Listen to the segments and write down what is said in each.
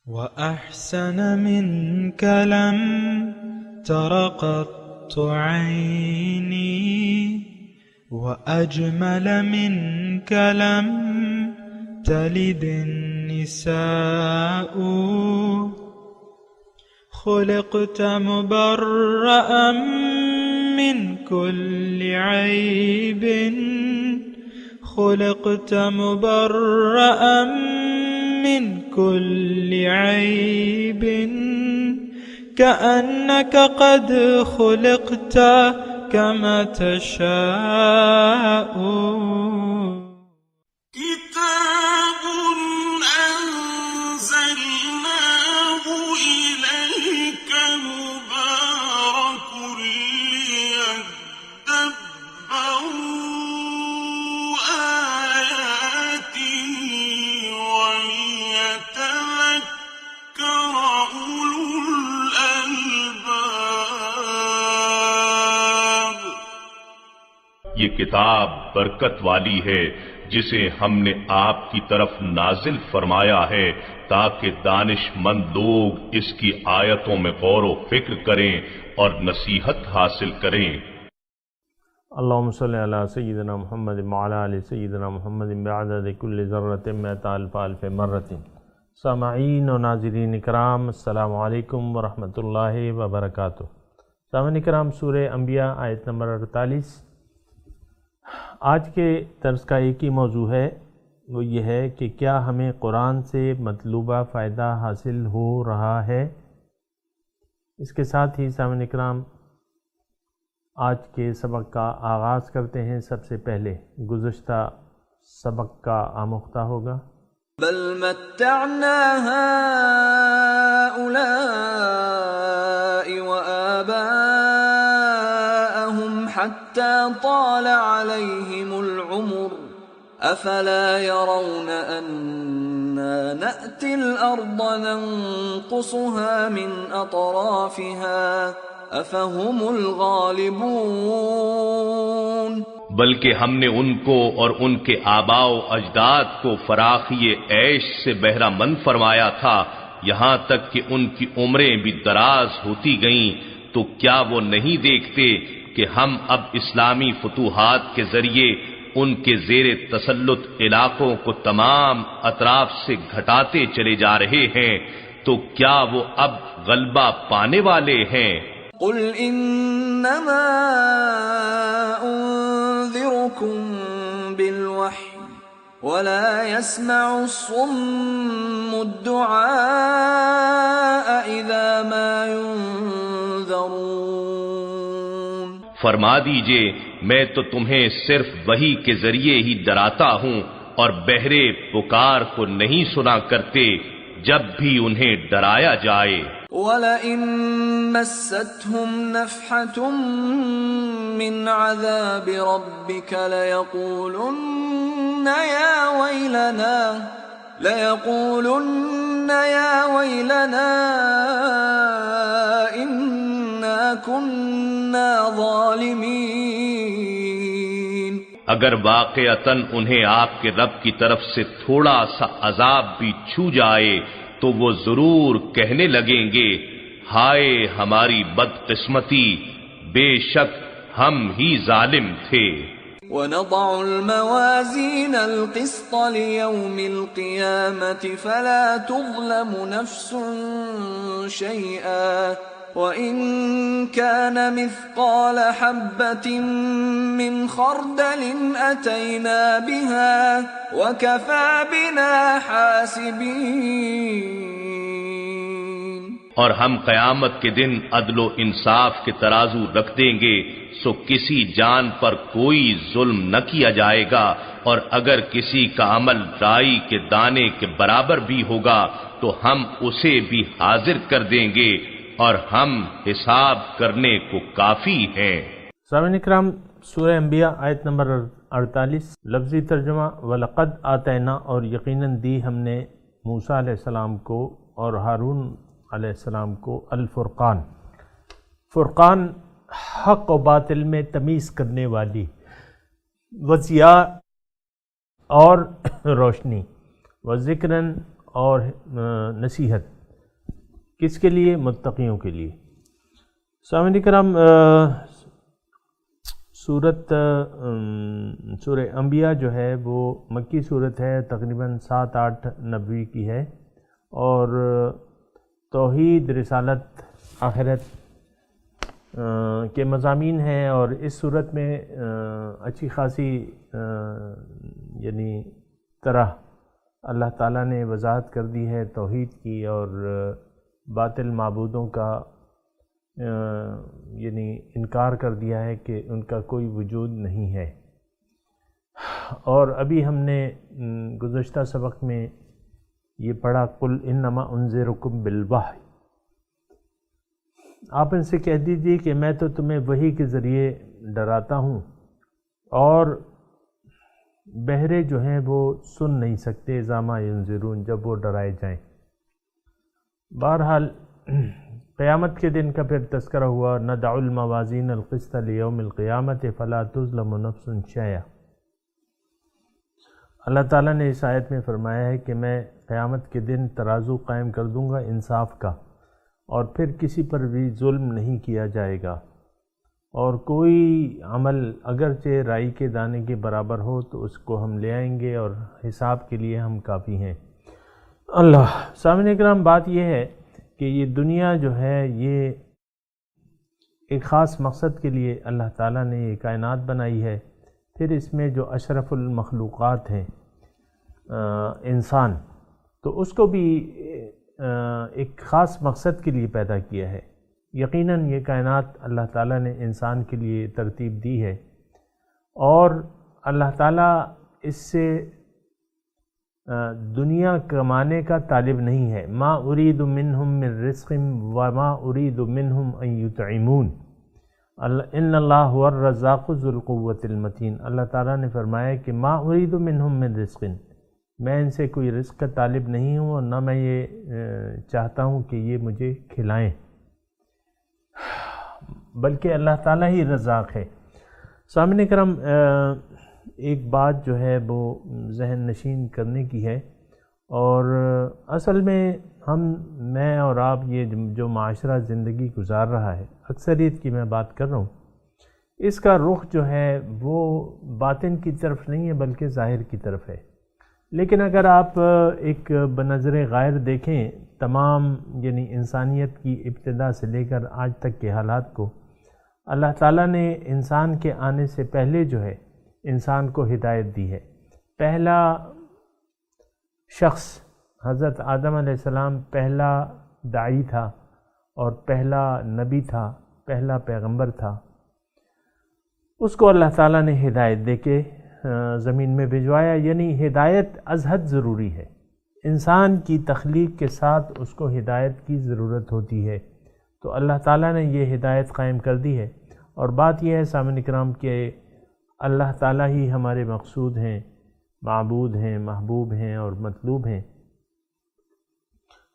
وأحسن منك لم تر قط عيني وأجمل منك لم تلد النساء خلقت مبرأ من كل عيب خلقت مبرأ من كل عيب كأنك قد خلقت كما تشاء كتاب أنزلناه إليك مبارك ليدبروا آياته وليتذكر أولو الألباب. یہ کتاب برکت والی ہے جسے ہم نے آپ کی طرف نازل فرمایا ہے تاکہ دانش مند لوگ اس کی آیتوں میں غور و فکر کریں اور نصیحت حاصل کریں. اللہم صلی علی سیدنا محمد وعلی آل سیدنا محمد بعدد کل ذرۃ مئۃ الف الف مرۃ. سامعین و ناظرین کرام، السلام علیکم ورحمۃ اللہ وبرکاتہ. سامعین کرام، سورہ انبیاء آیت نمبر 48. آج کے درس کا ایک ہی موضوع ہے، وہ یہ ہے کہ کیا ہمیں قرآن سے مطلوبہ فائدہ حاصل ہو رہا ہے. اس کے ساتھ ہی سامعین اکرام آج کے سبق کا آغاز کرتے ہیں. سب سے پہلے گزشتہ سبق کا آموختہ ہوگا. بل متعنا هؤلاء وآباءهم حتى طال عليهم العمر أفلا يرون أنا نأتي الأرض ننقصها من أطرافها أفهم الغالبون. بلکہ ہم نے ان کو اور ان کے آباء و اجداد کو فراخی عیش سے بہرہ مند فرمایا تھا، یہاں تک کہ ان کی عمریں بھی دراز ہوتی گئیں. تو کیا وہ نہیں دیکھتے کہ ہم اب اسلامی فتوحات کے ذریعے ان کے زیر تسلط علاقوں کو تمام اطراف سے گھٹاتے چلے جا رہے ہیں؟ تو کیا وہ اب غلبہ پانے والے ہیں؟ قل انما انذركم بالوحی ولا يسمع الصم الدعاء اذا ما ينذرون. فرما دیجئے میں تو تمہیں صرف وحی کے ذریعے ہی ڈراتا ہوں، اور بہرے پکار کو نہیں سنا کرتے جب بھی انہیں ڈرایا جائے. وَلَئِن مَسَّتْهُمْ نَفْحَةٌ مِّنْ عَذَابِ رَبِّكَ لَيَقُولُنَّ يَا وَيْلَنَا إِنَّا كُنَّا ظَالِمِينَ. اگر واقعتاً انہیں آپ کے رب کی طرف سے تھوڑا سا عذاب بھی چھو جائے تو وہ ضرور کہنے لگیں گے، ہائے ہماری بدقسمتی، بے شک ہم ہی ظالم تھے. وَنَضَعُ الْمَوَازِينَ الْقِسْطَ لِيَوْمِ الْقِيَامَةِ فَلَا تُظْلَمُ نَفْسٌ شَيْئًا وَإِن كَانَ مِثْقَالَ حَبَّةٍ مِّنْ خَرْدَلٍ أَتَيْنَا بِهَا وَكَفَى بِنَا حَاسِبِينَ. اور ہم قیامت کے دن عدل و انصاف کے ترازو رکھ دیں گے، سو کسی جان پر کوئی ظلم نہ کیا جائے گا، اور اگر کسی کا عمل رائی کے دانے کے برابر بھی ہوگا تو ہم اسے بھی حاضر کر دیں گے، اور ہم حساب کرنے کو کافی ہیں. سامعین اکرام، سورہ انبیاء آیت نمبر 48. لفظی ترجمہ: وَلَقَدْ آتَيْنَا، اور یقیناً دی ہم نے موسیٰ علیہ السلام کو اور ہارون علیہ السلام کو الفرقان. فرقان حق و باطل میں تمیز کرنے والی، وضیاء اور روشنی، و ذکراً اور نصیحت. کس کے لیے؟ متقیوں کے لیے۔ سامعین کرام، سورہ انبیاء جو ہے وہ مکی صورت ہے، تقریباً 7-8 نبوی کی ہے، اور توحید، رسالت، آخرت کے مضامین ہیں، اور اس صورت میں اچھی خاصی یعنی طرح اللہ تعالیٰ نے وضاحت کر دی ہے توحید کی، اور باطل معبودوں کا یعنی انکار کر دیا ہے کہ ان کا کوئی وجود نہیں ہے۔ اور ابھی ہم نے گزشتہ سبق میں یہ پڑھا، قُلْ إِنَّمَا أُنذِرُكُم بِالْوَحْيِ، آپ ان سے کہہ دیجیے کہ میں تو تمہیں وحی کے ذریعے ڈراتا ہوں، اور بہرے جو ہیں وہ سن نہیں سکتے، اذا ما ينذرون، جب وہ ڈرائے جائیں۔ بہرحال قیامت کے دن کا پھر تذکرہ ہوا، نَدْعُ الْمَوَازِينَ الْقِسْطَ لِيَوْمِ الْقِيَامَةِ فَلَا تُظْلَمُ نَفْسٌ شَيْئًا۔ اللہ تعالیٰ نے اس آیت میں فرمایا ہے کہ میں قیامت کے دن ترازو قائم کر دوں گا انصاف کا، اور پھر کسی پر بھی ظلم نہیں کیا جائے گا، اور کوئی عمل اگرچہ رائی کے دانے کے برابر ہو تو اس کو ہم لے آئیں گے، اور حساب کے لیے ہم کافی ہیں۔ اللہ سامعین کرام، بات یہ ہے کہ یہ دنیا جو ہے یہ ایک خاص مقصد کے لیے اللہ تعالیٰ نے یہ کائنات بنائی ہے، پھر اس میں جو اشرف المخلوقات ہیں انسان، تو اس کو بھی ایک خاص مقصد کے لیے پیدا کیا ہے۔ یقیناً یہ کائنات اللہ تعالیٰ نے انسان کے لیے ترتیب دی ہے، اور اللہ تعالیٰ اس سے دنیا کمانے کا طالب نہیں ہے۔ ما ارید منہم من رزق وما ارید منہم ان یطعمون، ان اللہ هو الرزاق ذو القوۃ المتین۔ اللہ تعالیٰ نے فرمایا کہ ما ارید منہم من رزق، میں ان سے کوئی رزق کا طالب نہیں ہوں، اور نہ میں یہ چاہتا ہوں کہ یہ مجھے کھلائیں، بلکہ اللہ تعالیٰ ہی رزاق ہے۔ سامعین کرام، ایک بات جو ہے وہ ذہن نشین کرنے کی ہے، اور اصل میں میں اور آپ یہ جو معاشرہ زندگی گزار رہا ہے، اکثریت کی میں بات کر رہا ہوں، اس کا رخ جو ہے وہ باطن کی طرف نہیں ہے بلکہ ظاہر کی طرف ہے۔ لیکن اگر آپ ایک بنظر غائر دیکھیں تمام یعنی انسانیت کی ابتدا سے لے کر آج تک کے حالات کو، اللہ تعالیٰ نے انسان کے آنے سے پہلے جو ہے انسان کو ہدایت دی ہے۔ پہلا شخص حضرت آدم علیہ السلام پہلا داعی تھا، اور پہلا نبی تھا، پہلا پیغمبر تھا، اس کو اللہ تعالیٰ نے ہدایت دے کے زمین میں بھجوایا۔ یعنی ہدایت از حد ضروری ہے، انسان کی تخلیق کے ساتھ اس کو ہدایت کی ضرورت ہوتی ہے، تو اللہ تعالیٰ نے یہ ہدایت قائم کر دی ہے۔ اور بات یہ ہے سامعین کرام کہ اللہ تعالیٰ ہی ہمارے مقصود ہیں، معبود ہیں، محبوب ہیں اور مطلوب ہیں۔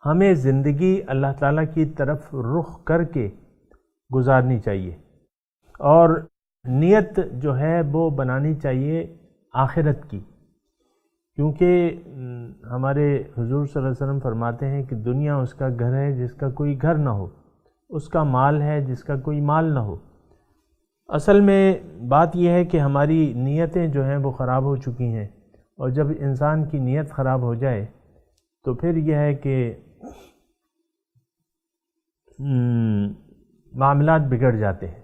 ہمیں زندگی اللہ تعالیٰ کی طرف رخ کر کے گزارنی چاہیے، اور نیت جو ہے وہ بنانی چاہیے آخرت کی، کیونکہ ہمارے حضور صلی اللہ علیہ وسلم فرماتے ہیں کہ دنیا اس کا گھر ہے جس کا کوئی گھر نہ ہو، اس کا مال ہے جس کا کوئی مال نہ ہو۔ اصل میں بات یہ ہے کہ ہماری نیتیں جو ہیں وہ خراب ہو چکی ہیں، اور جب انسان کی نیت خراب ہو جائے تو پھر یہ ہے کہ معاملات بگڑ جاتے ہیں،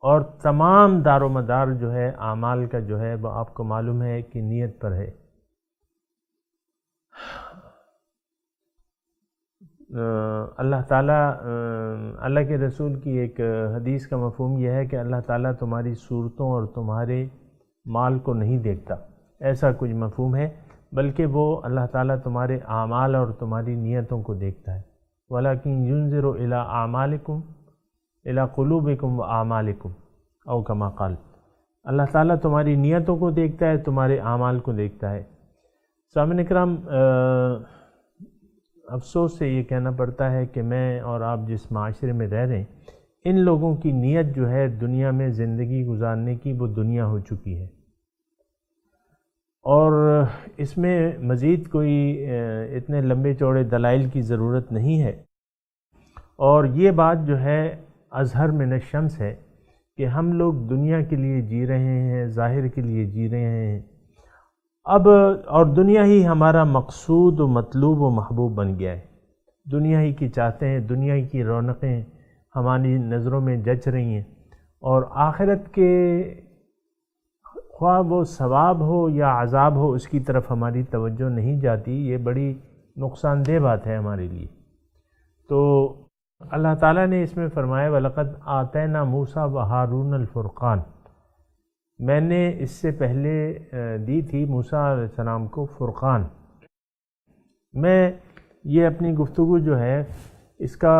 اور تمام دار و مدار جو ہے اعمال کا جو ہے وہ آپ کو معلوم ہے کہ نیت پر ہے۔ اللہ تعالیٰ، اللہ کے رسول کی ایک حدیث کا مفہوم یہ ہے کہ اللہ تعالیٰ تمہاری صورتوں اور تمہارے مال کو نہیں دیکھتا، ایسا کچھ مفہوم ہے، بلکہ وہ اللہ تعالیٰ تمہارے اعمال اور تمہاری نیتوں کو دیکھتا ہے۔ وَلَكِنْ يُنْظِرُ إِلَىٰ أَعْمَالِكُمْ إِلَىٰ قُلُوبِكُمْ وَأَعْمَالِكُمْ أَوْ كَمَا قَالَ۔ اللہ تعالیٰ تمہاری نیتوں کو دیکھتا ہے، تمہارے اعمال کو دیکھتا ہے۔ سامعین کرام، افسوس سے یہ کہنا پڑتا ہے کہ میں اور آپ جس معاشرے میں رہ رہے ہیں، ان لوگوں کی نیت جو ہے دنیا میں زندگی گزارنے کی وہ دنیا ہو چکی ہے، اور اس میں مزید کوئی اتنے لمبے چوڑے دلائل کی ضرورت نہیں ہے، اور یہ بات جو ہے اظہر من الشمس ہے کہ ہم لوگ دنیا کے لیے جی رہے ہیں، ظاہر کے لیے جی رہے ہیں اب، اور دنیا ہی ہمارا مقصود و مطلوب و محبوب بن گیا ہے، دنیا ہی کی چاہتے ہیں، دنیا ہی کی رونقیں ہماری نظروں میں جچ رہی ہیں، اور آخرت کے خواہ وہ ثواب ہو یا عذاب ہو اس کی طرف ہماری توجہ نہیں جاتی۔ یہ بڑی نقصان دہ بات ہے ہمارے لیے۔ تو اللہ تعالیٰ نے اس میں فرمایا وَلَقَدْ آتَيْنَا مُوسَىٰ وَهَارُونَ الْفُرْقَانَ، میں نے اس سے پہلے دی تھی موسیٰ علیہ السلام کو فرقان۔ میں یہ اپنی گفتگو جو ہے اس کا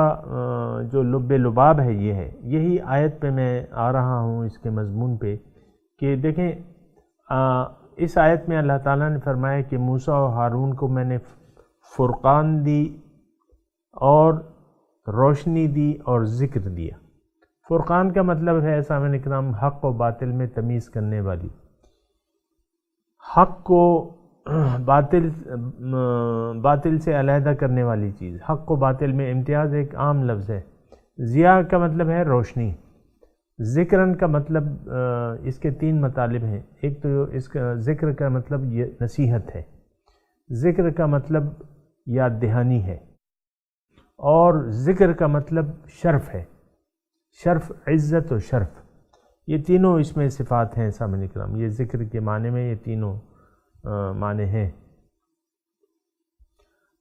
جو لب لباب ہے یہ ہے، یہی آیت پہ میں آ رہا ہوں اس کے مضمون پہ کہ دیکھیں اس آیت میں اللہ تعالیٰ نے فرمایا کہ موسیٰ و ہارون کو میں نے فرقان دی اور روشنی دی اور ذکر دیا۔ فرقان کا مطلب ہے سامعین اکرام حق و باطل میں تمیز کرنے والی، حق کو باطل سے علیحدہ کرنے والی چیز۔ حق و باطل میں امتیاز ایک عام لفظ ہے۔ ضیاء کا مطلب ہے روشنی، ذکرن کا مطلب اس کے تین مطالب ہیں۔ ایک تو اس کا ذکر کا مطلب یہ نصیحت ہے، ذکر کا مطلب یاد دہانی ہے، اور ذکر کا مطلب شرف ہے، شرف عزت و شرف، یہ تینوں اس میں صفات ہیں سامعین کرام۔ یہ ذکر کے معنی میں یہ تینوں معنی ہیں۔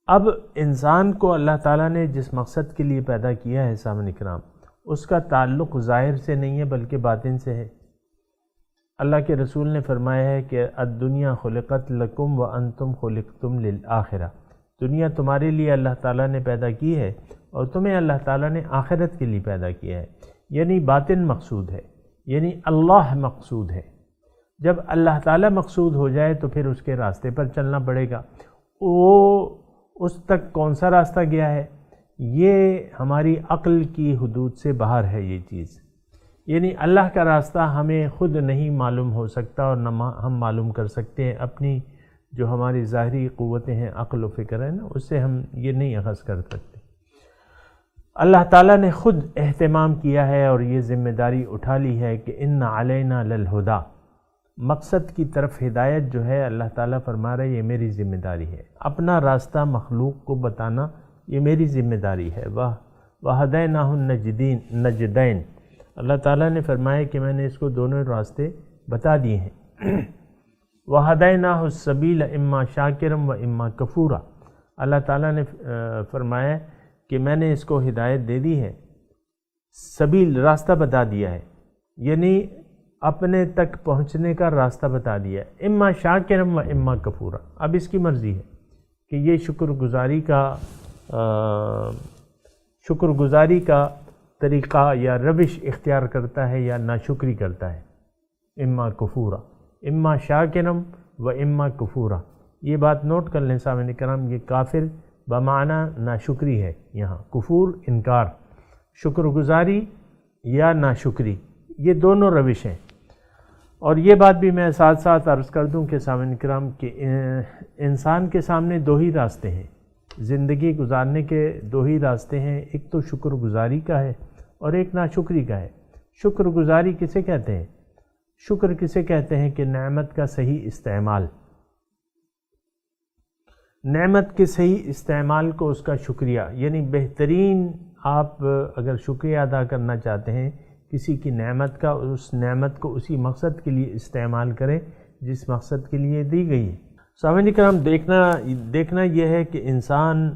اب انسان کو اللہ تعالیٰ نے جس مقصد کے لیے پیدا کیا ہے سامعین کرام، اس کا تعلق ظاہر سے نہیں ہے بلکہ باطن سے ہے۔ اللہ کے رسول نے فرمایا ہے کہ الدنیا خلقت لکم وانتم خلقتم للآخرہ، دنیا تمہارے لیے اللہ تعالیٰ نے پیدا کی ہے اور تمہیں اللہ تعالیٰ نے آخرت کے لیے پیدا کیا ہے، یعنی باطن مقصود ہے، یعنی اللہ مقصود ہے۔ جب اللہ تعالیٰ مقصود ہو جائے تو پھر اس کے راستے پر چلنا پڑے گا۔ وہ اس تک کون سا راستہ گیا ہے؟ یہ ہماری عقل کی حدود سے باہر ہے یہ چیز، یعنی اللہ کا راستہ ہمیں خود نہیں معلوم ہو سکتا اور نہ ہم معلوم کر سکتے ہیں اپنی جو ہماری ظاہری قوتیں ہیں، عقل و فکر ہے نا، اس سے ہم یہ نہیں اخذ کر سکتے۔ اللہ تعالیٰ نے خود اہتمام کیا ہے اور یہ ذمہ داری اٹھا لی ہے کہ ان علینا للہدا، مقصد کی طرف ہدایت جو ہے اللہ تعالیٰ فرما رہے یہ میری ذمہ داری ہے، اپنا راستہ مخلوق کو بتانا یہ میری ذمہ داری ہے۔ وَهَدَيْنَاهُ النَّجْدَيْنِ، اللہ تعالیٰ نے فرمایا کہ میں نے اس کو دونوں راستے بتا دیے ہیں۔ وَهَدَيْنَاهُ السَّبِيلَ إِمَّا شَاكِرًا وَإِمَّا كَفُورًا، اللہ تعالیٰ نے فرمایا کہ میں نے اس کو ہدایت دے دی ہے، سبیل راستہ بتا دیا ہے، یعنی اپنے تک پہنچنے کا راستہ بتا دیا ہے۔ اما شاکرم و اما کفورا، اب اس کی مرضی ہے کہ یہ شکر گزاری کا طریقہ یا روش اختیار کرتا ہے یا ناشکری کرتا ہے۔ اما کفورا، اما شاکرم و اما کفورا، یہ بات نوٹ کر لیں سامعین کرام، یہ کافر بمعنی ناشکری ہے، یہاں کفور انکار، شکر گزاری یا ناشکری، یہ دونوں روش ہیں۔ اور یہ بات بھی میں ساتھ ساتھ عرض کر دوں کہ سامعین کرام کہ انسان کے سامنے دو ہی راستے ہیں، زندگی گزارنے کے دو ہی راستے ہیں، ایک تو شکر گزاری کا ہے اور ایک ناشکری کا ہے۔ شکر گزاری کسے کہتے ہیں؟ شکر کسے کہتے ہیں کہ نعمت کا صحیح استعمال، نعمت کے صحیح استعمال کو اس کا شکریہ، یعنی بہترین آپ اگر شکریہ ادا کرنا چاہتے ہیں کسی کی نعمت کا، اس نعمت کو اسی مقصد کے لیے استعمال کریں جس مقصد کے لیے دی گئی ہے۔ سامعین کرام، دیکھنا یہ ہے کہ انسان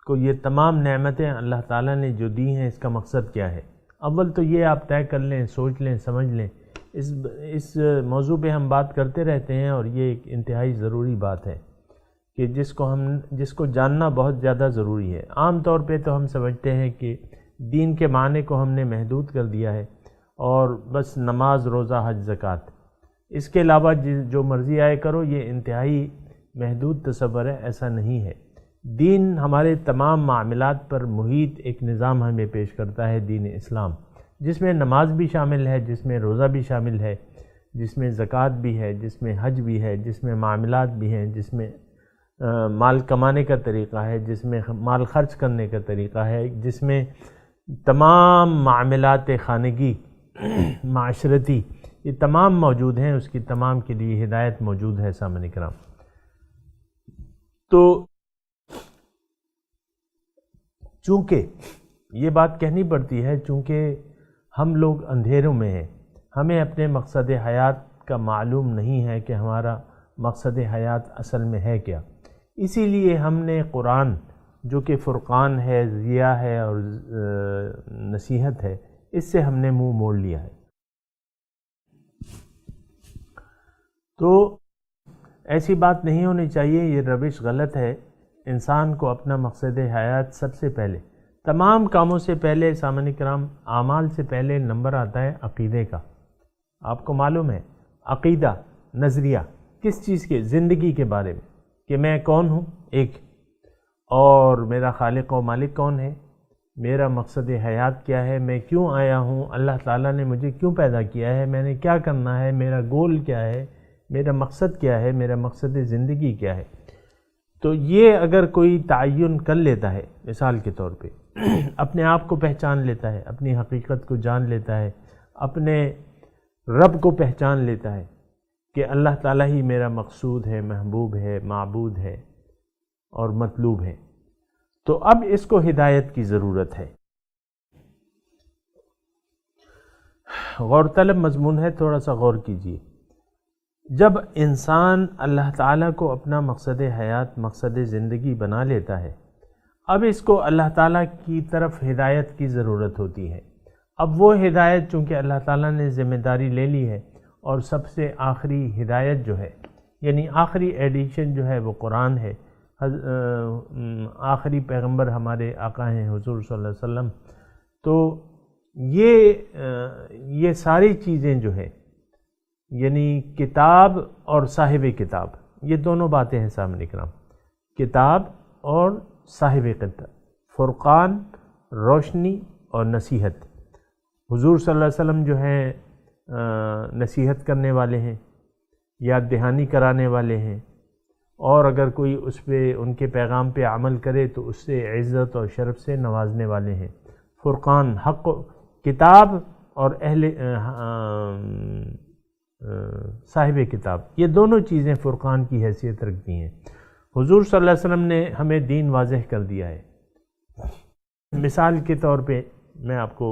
کو یہ تمام نعمتیں اللہ تعالیٰ نے جو دی ہیں اس کا مقصد کیا ہے۔ اول تو یہ آپ طے کر لیں، سوچ لیں، سمجھ لیں۔ اس موضوع پہ ہم بات کرتے رہتے ہیں اور یہ ایک انتہائی ضروری بات ہے کہ جس کو جاننا بہت زیادہ ضروری ہے۔ عام طور پہ تو ہم سمجھتے ہیں کہ دین کے معنی کو ہم نے محدود کر دیا ہے اور بس نماز، روزہ، حج، زکوٰۃ، اس کے علاوہ جو مرضی آئے کرو، یہ انتہائی محدود تصور ہے، ایسا نہیں ہے۔ دین ہمارے تمام معاملات پر محیط ایک نظام ہمیں پیش کرتا ہے، دین اسلام، جس میں نماز بھی شامل ہے، جس میں روزہ بھی شامل ہے، جس میں زکوٰۃ بھی ہے، جس میں حج بھی ہے، جس میں معاملات بھی ہیں، جس میں مال کمانے کا طریقہ ہے، جس میں مال خرچ کرنے کا طریقہ ہے، جس میں تمام معاملات خانگی معاشرتی یہ تمام موجود ہیں، اس کی تمام کے لیے ہدایت موجود ہے سامعین کرام۔ تو چونکہ یہ بات کہنی پڑتی ہے، چونکہ ہم لوگ اندھیروں میں ہیں، ہمیں اپنے مقصد حیات کا معلوم نہیں ہے کہ ہمارا مقصد حیات اصل میں ہے کیا، اسی لیے ہم نے قرآن جو کہ فرقان ہے، ضیاء ہے اور نصیحت ہے، اس سے ہم نے منہ موڑ لیا ہے۔ تو ایسی بات نہیں ہونی چاہیے، یہ روش غلط ہے۔ انسان کو اپنا مقصد حیات سب سے پہلے، تمام کاموں سے پہلے سامعین کرام، اعمال سے پہلے نمبر آتا ہے عقیدے کا۔ آپ کو معلوم ہے عقیدہ، نظریہ کس چیز کے؟ زندگی کے بارے میں، کہ میں کون ہوں ایک، اور میرا خالق و مالک کون ہے، میرا مقصد حیات کیا ہے، میں کیوں آیا ہوں، اللہ تعالیٰ نے مجھے کیوں پیدا کیا ہے، میں نے کیا کرنا ہے، میرا گول کیا ہے، میرا مقصد کیا ہے، میرا مقصد زندگی کیا ہے۔ تو یہ اگر کوئی تعین کر لیتا ہے، مثال کے طور پہ اپنے آپ کو پہچان لیتا ہے، اپنی حقیقت کو جان لیتا ہے، اپنے رب کو پہچان لیتا ہے کہ اللہ تعالیٰ ہی میرا مقصود ہے، محبوب ہے، معبود ہے اور مطلوب ہے، تو اب اس کو ہدایت کی ضرورت ہے۔ غور طلب مضمون ہے، تھوڑا سا غور کیجیے۔ جب انسان اللہ تعالیٰ کو اپنا مقصد حیات، مقصد زندگی بنا لیتا ہے، اب اس کو اللہ تعالیٰ کی طرف ہدایت کی ضرورت ہوتی ہے۔ اب وہ ہدایت چونکہ اللہ تعالیٰ نے ذمہ داری لے لی ہے، اور سب سے آخری ہدایت جو ہے، یعنی آخری ایڈیشن جو ہے وہ قرآن ہے، آخری پیغمبر ہمارے آقا ہیں حضور صلی اللہ علیہ وسلم۔ تو یہ ساری چیزیں جو ہے، یعنی کتاب اور صاحب کتاب، یہ دونوں باتیں ہیں سامنے کرام، کتاب اور صاحب کتاب، فرقان، روشنی اور نصیحت۔ حضور صلی اللہ علیہ وسلم جو ہیں نصیحت کرنے والے ہیں، یاد دہانی کرانے والے ہیں، اور اگر کوئی اس پہ ان کے پیغام پہ عمل کرے تو اس سے عزت اور شرف سے نوازنے والے ہیں۔ فرقان، حق، کتاب اور صاحب کتاب، یہ دونوں چیزیں فرقان کی حیثیت رکھتی ہیں۔ حضور صلی اللہ علیہ وسلم نے ہمیں دین واضح کر دیا ہے۔ مثال کے طور پہ میں آپ کو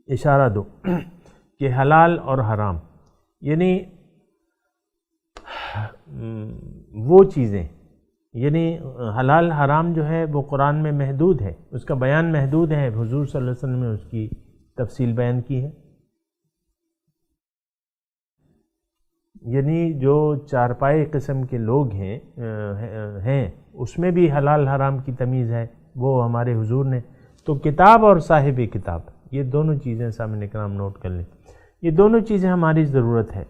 اشارہ دوں کہ حلال اور حرام، یعنی وہ چیزیں، یعنی حلال حرام جو ہے وہ قرآن میں محدود ہے، اس کا بیان محدود ہے، حضور صلی اللہ علیہ وسلم نے اس کی تفصیل بیان کی ہے۔ یعنی جو چارپائی قسم کے لوگ ہیں اس میں بھی حلال حرام کی تمیز ہے، وہ ہمارے حضور نے۔ تو کتاب اور صاحب کتاب، یہ دونوں چیزیں سامنے کرام نوٹ کر لیں، یہ دونوں چیزیں ہماری ضرورت ہے۔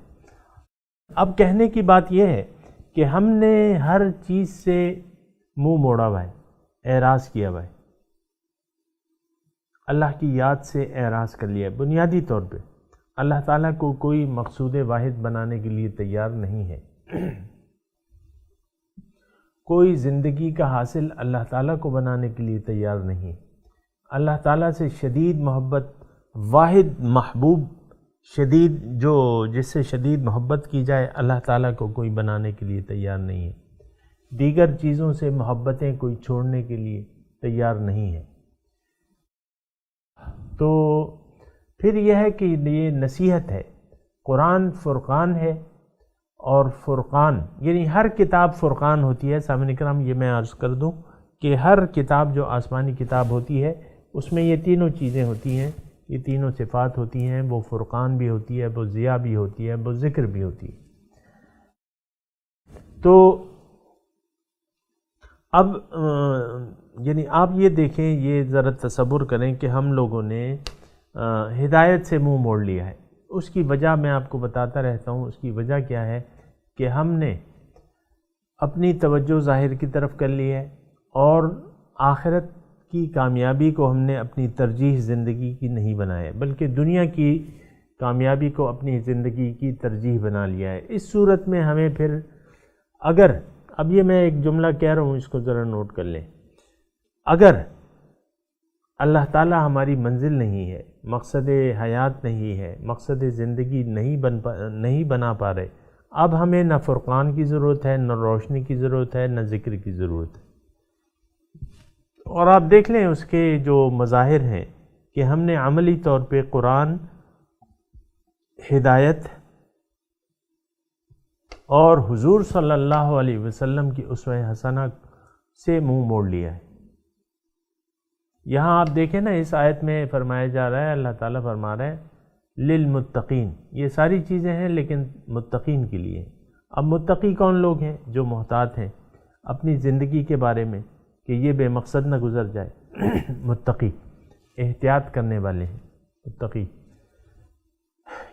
اب کہنے کی بات یہ ہے کہ ہم نے ہر چیز سے منہ موڑا ہوا ہے، اعراض کیا ہوا ہے، اللہ کی یاد سے اعراض کر لیا ہے۔ بنیادی طور پہ اللہ تعالیٰ کو کوئی مقصود واحد بنانے کے لیے تیار نہیں ہے، کوئی زندگی کا حاصل اللہ تعالیٰ کو بنانے کے لیے تیار نہیں۔ اللہ تعالیٰ سے شدید محبت، واحد محبوب شدید، جس سے شدید محبت کی جائے، اللہ تعالیٰ کو کوئی بنانے کے لیے تیار نہیں ہے۔ دیگر چیزوں سے محبتیں کوئی چھوڑنے کے لیے تیار نہیں ہے۔ تو پھر یہ ہے کہ یہ نصیحت ہے، قرآن فرقان ہے، اور فرقان یعنی ہر کتاب فرقان ہوتی ہے۔ سامعین کرام، یہ میں عرض کر دوں کہ ہر کتاب جو آسمانی کتاب ہوتی ہے اس میں یہ تینوں چیزیں ہوتی ہیں، یہ تینوں صفات ہوتی ہیں، وہ فرقان بھی ہوتی ہے، وہ ضیاء بھی ہوتی ہے، وہ ذکر بھی ہوتی ہے۔ تو اب یعنی آپ یہ دیکھیں، یہ ذرا تصور کریں کہ ہم لوگوں نے ہدایت سے منہ موڑ لیا ہے۔ اس کی وجہ میں آپ کو بتاتا رہتا ہوں، اس کی وجہ کیا ہے کہ ہم نے اپنی توجہ ظاہر کی طرف کر لی ہے، اور آخرت کی کامیابی کو ہم نے اپنی ترجیح زندگی کی نہیں بنایا، بلکہ دنیا کی کامیابی کو اپنی زندگی کی ترجیح بنا لیا ہے۔ اس صورت میں ہمیں پھر اگر، اب یہ میں ایک جملہ کہہ رہا ہوں، اس کو ذرا نوٹ کر لیں، اگر اللہ تعالیٰ ہماری منزل نہیں ہے، مقصد حیات نہیں ہے، مقصد زندگی نہیں بنا پا رہے، اب ہمیں نہ فرقان کی ضرورت ہے، نہ روشنی کی ضرورت ہے، نہ ذکر کی ضرورت ہے۔ اور آپ دیکھ لیں اس کے جو مظاہر ہیں کہ ہم نے عملی طور پہ قرآن، ہدایت اور حضور صلی اللہ علیہ وسلم کی اسوہ حسنہ سے منہ موڑ لیا ہے۔ یہاں آپ دیکھیں نا، اس آیت میں فرمایا جا رہا ہے، اللہ تعالیٰ فرما رہا ہے للمتقین، یہ ساری چیزیں ہیں لیکن متقین کے لیے۔ اب متقی کون لوگ ہیں؟ جو محتاط ہیں اپنی زندگی کے بارے میں کہ یہ بے مقصد نہ گزر جائے۔ متقی احتیاط کرنے والے ہیں، متقی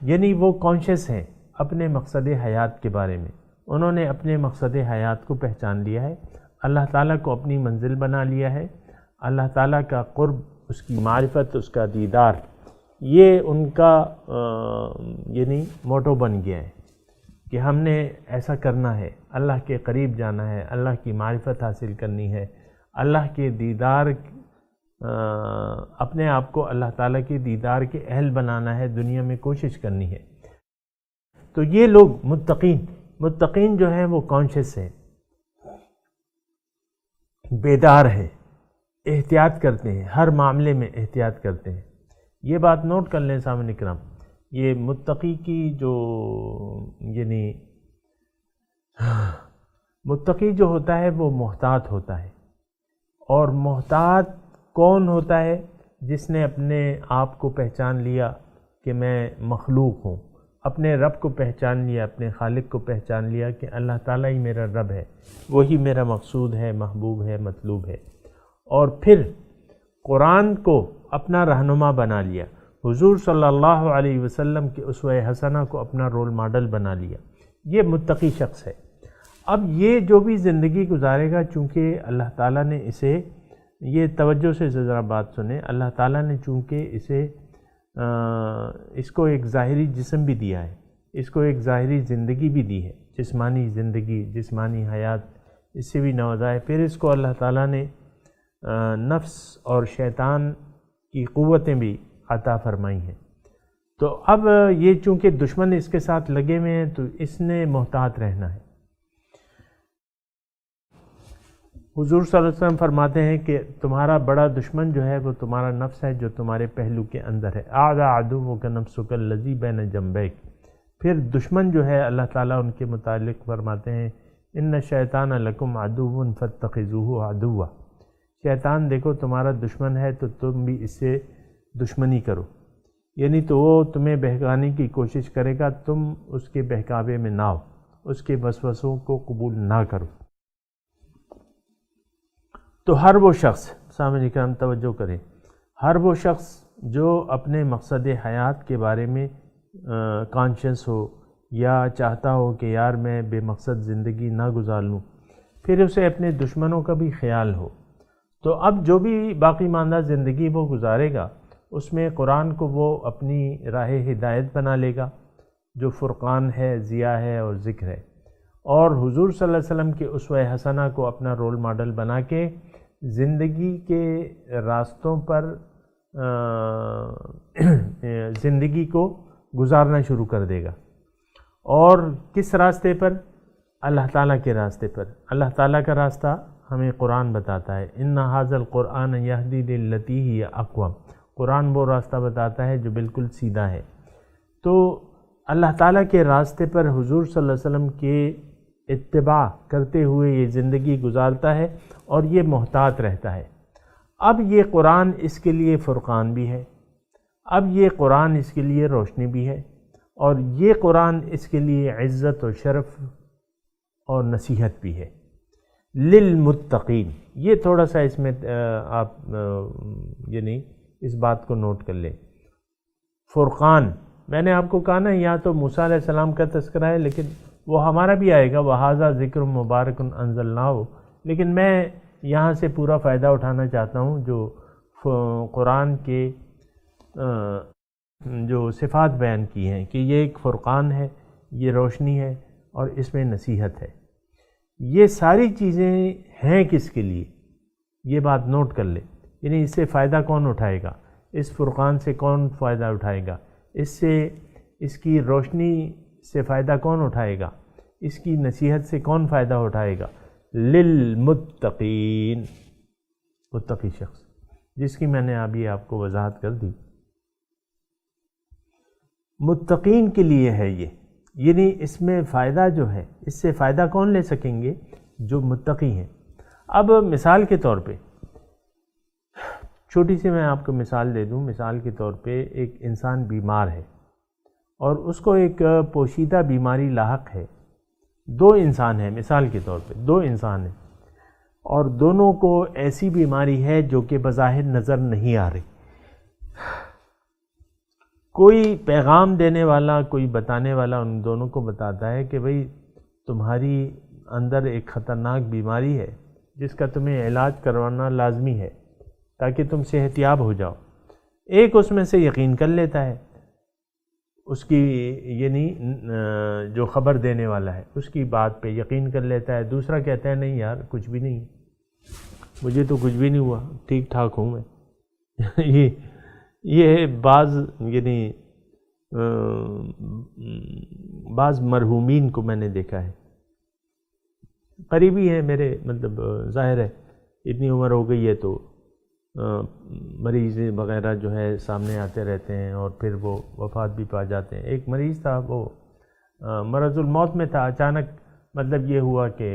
یعنی وہ کانشیس ہیں اپنے مقصد حیات کے بارے میں، انہوں نے اپنے مقصد حیات کو پہچان لیا ہے، اللہ تعالیٰ کو اپنی منزل بنا لیا ہے، اللہ تعالیٰ کا قرب، اس کی معرفت، اس کا دیدار، یہ ان کا یعنی موٹو بن گیا ہے کہ ہم نے ایسا کرنا ہے، اللہ کے قریب جانا ہے، اللہ کی معرفت حاصل کرنی ہے، اللہ کے دیدار، اپنے آپ کو اللہ تعالیٰ کے دیدار کے اہل بنانا ہے، دنیا میں کوشش کرنی ہے۔ تو یہ لوگ متقین جو ہیں وہ کانشیس ہیں، بیدار ہیں، احتیاط کرتے ہیں، ہر معاملے میں احتیاط کرتے ہیں۔ یہ بات نوٹ کر لیں سامعین کرام، یہ متقی کی جو یعنی متقی جو ہوتا ہے وہ محتاط ہوتا ہے، اور محتاط کون ہوتا ہے؟ جس نے اپنے آپ کو پہچان لیا کہ میں مخلوق ہوں، اپنے رب کو پہچان لیا، اپنے خالق کو پہچان لیا کہ اللہ تعالیٰ ہی میرا رب ہے، وہی میرا مقصود ہے، محبوب ہے، مطلوب ہے، اور پھر قرآن کو اپنا رہنما بنا لیا، حضور صلی اللہ علیہ وسلم کے اسوہ حسنہ کو اپنا رول ماڈل بنا لیا، یہ متقی شخص ہے۔ اب یہ جو بھی زندگی گزارے گا، چونکہ اللہ تعالیٰ نے اسے، یہ توجہ سے ذرا بات سنیں، اللہ تعالیٰ نے چونکہ اس کو ایک ظاہری جسم بھی دیا ہے، اس کو ایک ظاہری زندگی بھی دی ہے، جسمانی زندگی، جسمانی حیات، اس سے بھی نوازا ہے، پھر اس کو اللہ تعالیٰ نے نفس اور شیطان کی قوتیں بھی عطا فرمائی ہیں۔ تو اب یہ چونکہ دشمن اس کے ساتھ لگے ہوئے ہیں تو اس نے محتاط رہنا ہے۔ حضور صلی اللہ علیہ وسلم فرماتے ہیں کہ تمہارا بڑا دشمن جو ہے وہ تمہارا نفس ہے، جو تمہارے پہلو کے اندر ہے۔ اعدى عدوك نفسك الذي بين جنبيك۔ پھر دشمن جو ہے اللہ تعالیٰ ان کے متعلق فرماتے ہیں ان الشیطان لکم عدو فاتخذوه عدوا۔ شیطان دیکھو تمہارا دشمن ہے تو تم بھی اس سے دشمنی کرو، یعنی تو وہ تمہیں بہکانے کی کوشش کرے گا، تم اس کے بہکاوے میں نہ آؤ، اس کے وسوسوں کو قبول نہ کرو۔ تو ہر وہ شخص، سامعین کرام توجہ کریں، ہر وہ شخص جو اپنے مقصد حیات کے بارے میں کانشیس ہو یا چاہتا ہو کہ یار میں بے مقصد زندگی نہ گزار لوں، پھر اسے اپنے دشمنوں کا بھی خیال ہو، تو اب جو بھی باقی ماندہ زندگی وہ گزارے گا اس میں قرآن کو وہ اپنی راہ ہدایت بنا لے گا، جو فرقان ہے، ضیاء ہے اور ذکر ہے، اور حضور صلی اللہ علیہ وسلم کے اسوہ حسنہ کو اپنا رول ماڈل بنا کے زندگی کے راستوں پر زندگی کو گزارنا شروع کر دے گا۔ اور کس راستے پر؟ اللہ تعالیٰ کے راستے پر۔ اللہ تعالیٰ کا راستہ ہمیں قرآن بتاتا ہے، ان ھذا القرآن یہدی للتی ہی اقوم۔ قرآن وہ راستہ بتاتا ہے جو بالکل سیدھا ہے۔ تو اللہ تعالیٰ کے راستے پر حضور صلی اللہ علیہ وسلم کے اتباع کرتے ہوئے یہ زندگی گزارتا ہے اور یہ محتاط رہتا ہے۔ اب یہ قرآن اس کے لیے فرقان بھی ہے، اب یہ قرآن اس کے لیے روشنی بھی ہے، اور یہ قرآن اس کے لیے عزت و شرف اور نصیحت بھی ہے للمتقین۔ یہ تھوڑا سا اس میں آپ یعنی اس بات کو نوٹ کر لیں۔ فرقان، میں نے آپ کو کہا نا یہاں تو موسیٰ علیہ السلام کا تذکرہ ہے، لیکن وہ ہمارا بھی آئے گا، وَهَذَا ذِكْرٌ مُبَارَكٌ أَنزَلْنَاهُ، لیکن میں یہاں سے پورا فائدہ اٹھانا چاہتا ہوں جو قرآن کے جو صفات بیان کی ہیں کہ یہ ایک فرقان ہے، یہ روشنی ہے اور اس میں نصیحت ہے۔ یہ ساری چیزیں ہیں کس کے لیے؟ یہ بات نوٹ کر لیں، یعنی اس سے فائدہ کون اٹھائے گا، اس فرقان سے کون فائدہ اٹھائے گا، اس کی روشنی سے فائدہ کون اٹھائے گا، اس کی نصیحت سے کون فائدہ اٹھائے گا؟ للمتقین، متقی شخص، جس کی میں نے ابھی آپ کو وضاحت کر دی، متقین کے لیے ہے یہ، یعنی اس میں فائدہ جو ہے، اس سے فائدہ کون لے سکیں گے؟ جو متقی ہیں۔ اب مثال کے طور پہ چھوٹی سی میں آپ کو مثال دے دوں، مثال کے طور پہ ایک انسان بیمار ہے اور اس کو ایک پوشیدہ بیماری لاحق ہے، دو انسان ہیں، مثال کے طور پہ دو انسان ہیں اور دونوں کو ایسی بیماری ہے جو کہ بظاہر نظر نہیں آ رہی، کوئی پیغام دینے والا، کوئی بتانے والا ان دونوں کو بتاتا ہے کہ بھئی تمہاری اندر ایک خطرناک بیماری ہے جس کا تمہیں علاج کروانا لازمی ہے تاکہ تم صحت یاب ہو جاؤ۔ ایک اس میں سے یقین کر لیتا ہے، اس کی یعنی جو خبر دینے والا ہے اس کی بات پہ یقین کر لیتا ہے، دوسرا کہتا ہے نہیں یار کچھ بھی نہیں، مجھے تو کچھ بھی نہیں ہوا، ٹھیک ٹھاک ہوں میں۔ یہ بعض مرحومین کو میں نے دیکھا ہے، قریبی ہے میرے، مطلب ظاہر ہے اتنی عمر ہو گئی ہے تو مریض وغیرہ جو ہے سامنے آتے رہتے ہیں اور پھر وہ وفات بھی پا جاتے ہیں۔ ایک مریض تھا، وہ مرض الموت میں تھا، اچانک مطلب یہ ہوا کہ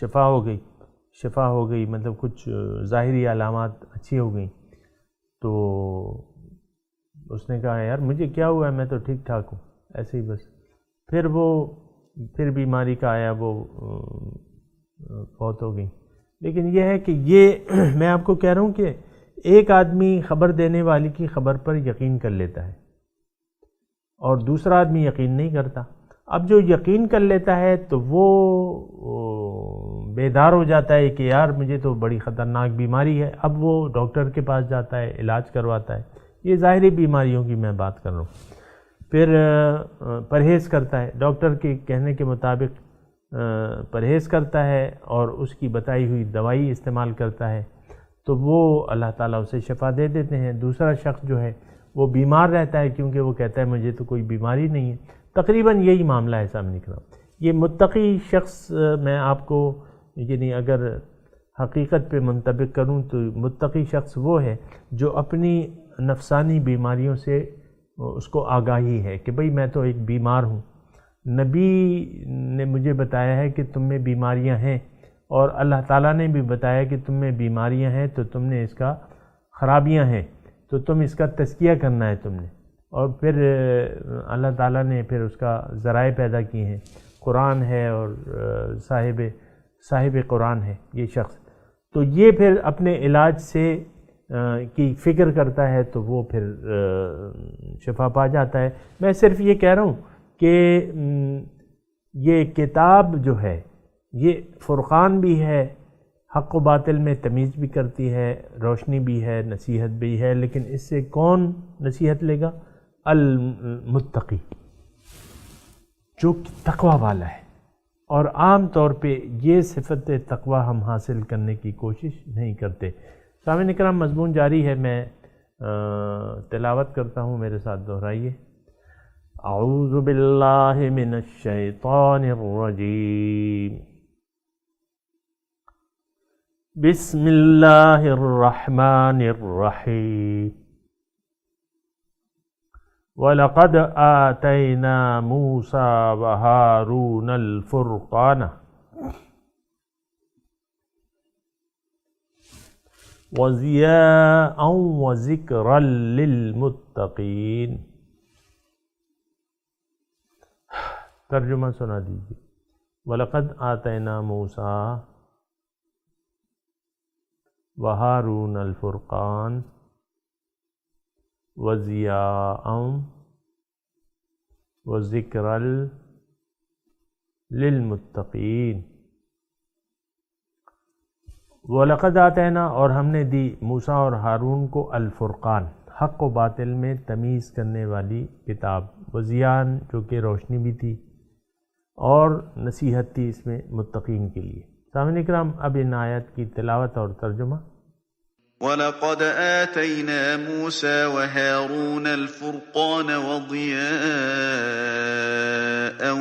شفا ہو گئی، مطلب کچھ ظاہری علامات اچھی ہو گئیں، تو اس نے کہا یار مجھے کیا ہوا ہے، میں تو ٹھیک ٹھاک ہوں، ایسے ہی بس۔ پھر بیماری کا آیا، وہ فوت ہو گئی۔ لیکن یہ ہے کہ یہ میں آپ کو کہہ رہا ہوں کہ ایک آدمی خبر دینے والی کی خبر پر یقین کر لیتا ہے اور دوسرا آدمی یقین نہیں کرتا۔ اب جو یقین کر لیتا ہے تو وہ بیدار ہو جاتا ہے کہ یار مجھے تو بڑی خطرناک بیماری ہے، اب وہ ڈاکٹر کے پاس جاتا ہے، علاج کرواتا ہے۔ یہ ظاہری بیماریوں کی میں بات کر رہا ہوں۔ پھر پرہیز کرتا ہے، ڈاکٹر کے کہنے کے مطابق پرہیز کرتا ہے اور اس کی بتائی ہوئی دوائی استعمال کرتا ہے تو وہ اللہ تعالیٰ اسے شفا دے دیتے ہیں۔ دوسرا شخص جو ہے وہ بیمار رہتا ہے کیونکہ وہ کہتا ہے مجھے تو کوئی بیماری نہیں ہے۔ تقریباً یہی معاملہ ہے سامنے کا۔ یہ متقی شخص میں آپ کو یعنی اگر حقیقت پہ منطبق کروں تو متقی شخص وہ ہے جو اپنی نفسانی بیماریوں سے اس کو آگاہی ہے کہ بھئی میں تو ایک بیمار ہوں، نبی نے مجھے بتایا ہے کہ تم میں بیماریاں ہیں اور اللہ تعالیٰ نے بھی بتایا کہ تم میں بیماریاں ہیں تو تم نے اس کا خرابیاں ہیں تو تم اس کا تزکیہ کرنا ہے تم نے، اور پھر اللہ تعالیٰ نے پھر اس کا ذرائع پیدا کیے ہیں، قرآن ہے اور صاحب قرآن ہے یہ شخص، تو یہ پھر اپنے علاج سے کی فکر کرتا ہے تو وہ پھر شفا پا جاتا ہے۔ میں صرف یہ کہہ رہا ہوں کہ یہ کتاب جو ہے یہ فرقان بھی ہے، حق و باطل میں تمیز بھی کرتی ہے، روشنی بھی ہے، نصیحت بھی ہے، لیکن اس سے کون نصیحت لے گا؟ المتقی، جو تقوی والا ہے۔ اور عام طور پہ یہ صفت تقوی ہم حاصل کرنے کی کوشش نہیں کرتے۔ سامعین کرام، مضمون جاری ہے، میں تلاوت کرتا ہوں، میرے ساتھ دہرائیے۔ اعوذ باللہ من الشیطان الرجیم، بسم اللہ الرحمن الرحیم، وَلَقَدْ آتَيْنَا مُوسَى وَهَارُونَ الْفُرْقَانَ وَضِيَاءً وَذِكْرًا لِلْمُتَّقِينَ۔ ترجمہ سنا دیجیے۔ وَلَقَدْ آتَيْنَا مُوسَى وَهَارُونَ الْفُرْقَانَ وَضِيَاءً وَذِكْرًا لِلْمُتَّقِينَ۔ وَلَقَدْ آتَيْنَا، اور ہم نے دی موسیٰ اور ہارون کو الفرقان، حق و باطل میں تمیز کرنے والی کتاب، وضیان جو کہ روشنی بھی تھی اور نصیحت تھی اس میں متقین کے لیے۔ سامعین کرام، اب ان آیات کی تلاوت اور ترجمہ۔ وَلَقَدْ آتَيْنَا مُوسَى وَهَارُونَ الْفُرْقَانَ وَضِيَاءً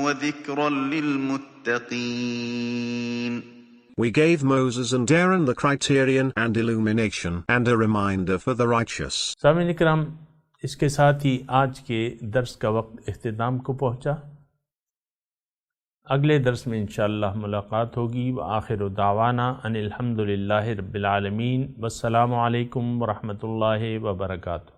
وَذِكْرًا لِلْمُتَّقِينَ. We gave Moses and Aaron the criterion and illumination and a reminder for the righteous. سامعین اکرام، اس کے ساتھ ہی آج کے درس کا وقت اختتام کو پہنچا۔ اگلے درس میں انشاءاللہ ملاقات ہوگی۔ وآخر دعوانا ان الحمدللہ رب العالمین، والسلام علیکم ورحمۃ اللہ وبرکاتہ۔